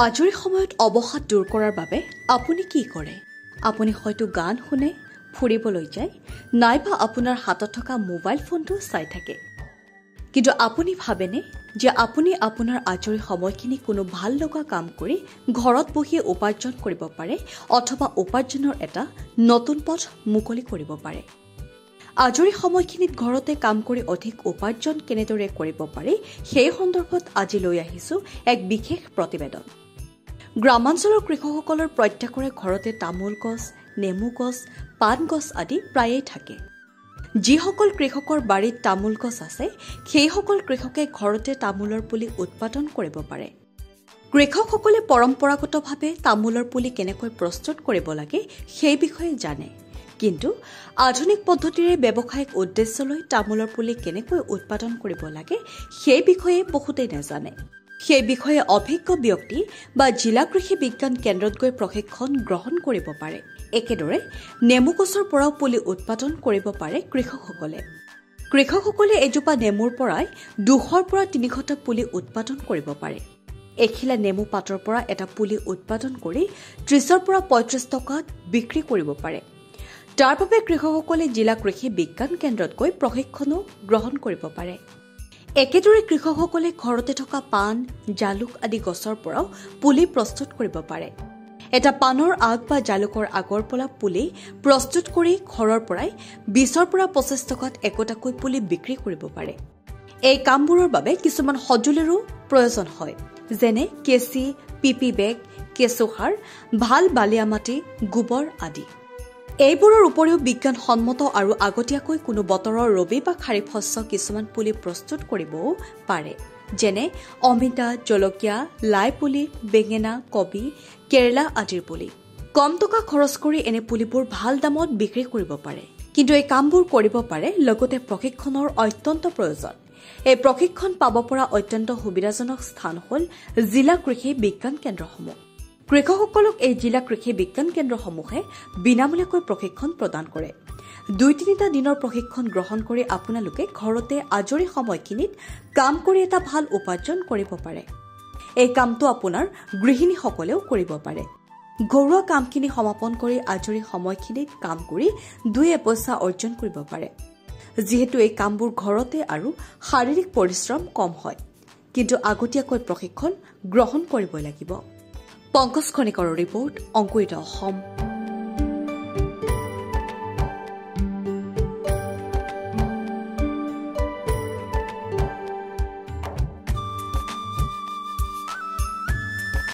আজৰি সময়ত অৱসাদ দূৰ কৰাৰ বাবে আপুনি কি কৰে? আপুনি হয়তো গান শুনে, ফুৰিবলৈ যায়, নাইবা আপোনাৰ হাতত থকা মোবাইল ফোনটো চাই থাকে। কিন্তু আপুনি ভাবেনে যে আপুনি আপোনাৰ আজৰি সময়খিনি কোনো ভাল লগা কাম কৰি ঘৰত বহি উপাৰ্জন কৰিব পাৰে অথবা উপাৰ্জনৰ এটা নতুন পথ মুকলি কৰিব পাৰে? আজৰি সময়খিনিত ঘৰতে কাম কৰি অধিক উপাৰ্জন কেনেদৰে কৰিব পাৰি সেই সন্দৰ্ভত আজি লৈ আহিছো এক বিশেষ প্ৰতিবেদন। গ্ৰামাঞ্চলৰ কৃষকসকলৰ প্ৰত্যেকৰে ঘৰতে তামোল গছ, নেমু গছ, পাণ গছ আদি প্ৰায়েই থাকে। যিসকল কৃষকৰ বাৰীত তামোল গছ আছে সেইসকল কৃষকে ঘৰতে তামোলৰ পুলি উৎপাদন কৰিব পাৰে। কৃষকসকলে পৰম্পৰাগতভাৱে তামোলৰ পুলি কেনেকৈ প্ৰস্তুত কৰিব লাগে সেই বিষয়ে জানে, কিন্তু আধুনিক পদ্ধতিৰে ব্যৱসায়িক উদ্দেশ্যলৈ তামোলৰ পুলি কেনেকৈ উৎপাদন কৰিব লাগে সেই বিষয়ে বহুতেই নাজানে। সেই বিষয়ে অভিজ্ঞ ব্যক্তি বা জিলা কৃষি বিজ্ঞান কেন্দ্ৰত গৈ প্ৰশিক্ষণ গ্ৰহণ কৰিব পাৰে। একেদৰে নেমু গছৰ পৰাও পুলি উৎপাদন কৰিব পাৰে কৃষকসকলে। কৃষকসকলে এজোপা নেমুৰ পৰাই 200 পৰা 300টা পুলি উৎপাদন কৰিব পাৰে। এখিলা নেমু পাতৰ পৰা এটা পুলি উৎপাদন কৰি 30 পৰা 35 টকাত বিক্ৰী কৰিব পাৰে। তাৰ বাবে কৃষকসকলে জিলা কৃষি বিজ্ঞান কেন্দ্ৰত গৈ প্ৰশিক্ষণো গ্ৰহণ কৰিব পাৰে। একেদৰে কৃষকসকলে ঘৰতে থকা পাণ, জালুক আদি গছৰ পৰাও পুলি প্ৰস্তুত কৰিব পাৰে। এটা পাণৰ আগ বা জালুকৰ আগৰ পৰা পুলি প্ৰস্তুত কৰি ঘৰৰ পৰাই 20 পৰা 25 টকাত একোটাকৈ পুলি বিক্ৰী কৰিব পাৰে। এই কামবোৰৰ বাবে কিছুমান সঁজুলিৰো প্ৰয়োজন হয়, যেনে কেঁচি, পিপি বেগ, কেঁচুসাৰ, ভাল বালিয়া মাটি, গোবৰ আদি। এইবোৰৰ উপৰিও বিজ্ঞানসন্মত আৰু আগতীয়াকৈ কোনো বতৰৰ ৰবি বা খাৰিফ শস্য কিছুমান পুলি প্ৰস্তুত কৰিবও পাৰে, যেনে অমিতা, জলকীয়া, লাই পুলি, বেঙেনা, কবি, কেৰেলা আদিৰ পুলি। কম টকা খৰচ কৰি এনে পুলিবোৰ ভাল দামত বিক্ৰী কৰিব পাৰে। কিন্তু এই কামবোৰ কৰিব পাৰে লগতে প্ৰশিক্ষণৰ অত্যন্ত প্ৰয়োজন। এই প্ৰশিক্ষণ পাব পৰা অত্যন্ত সুবিধাজনক স্থান হ'ল জিলা কৃষি বিজ্ঞান কেন্দ্ৰসমূহ। কৃষকসকলক এই জিলা কৃষি বিজ্ঞান কেন্দ্ৰসমূহে বিনামূলীয়াকৈ প্ৰশিক্ষণ প্ৰদান কৰে। 2-3টা দিনৰ প্ৰশিক্ষণ গ্ৰহণ কৰি আপোনালোকে ঘৰতে আজৰি সময়খিনিত কাম কৰি এটা ভাল উপাৰ্জন কৰিব পাৰে। এই কামটো আপোনাৰ গৃহিণীসকলেও কৰিব পাৰে। ঘৰুৱা কামখিনি সমাপন কৰি আজৰি সময়খিনিত কাম কৰি 2 পইচা অৰ্জন কৰিব পাৰে। যিহেতু এই কামবোৰ ঘৰতে আৰু শাৰীৰিক পৰিশ্ৰম কম হয়, কিন্তু আগতীয়াকৈ প্ৰশিক্ষণ গ্ৰহণ কৰিব লাগিব। পংকজ খনিকৰৰ ৰিপৰ্ট, অংকুৰিত অসম।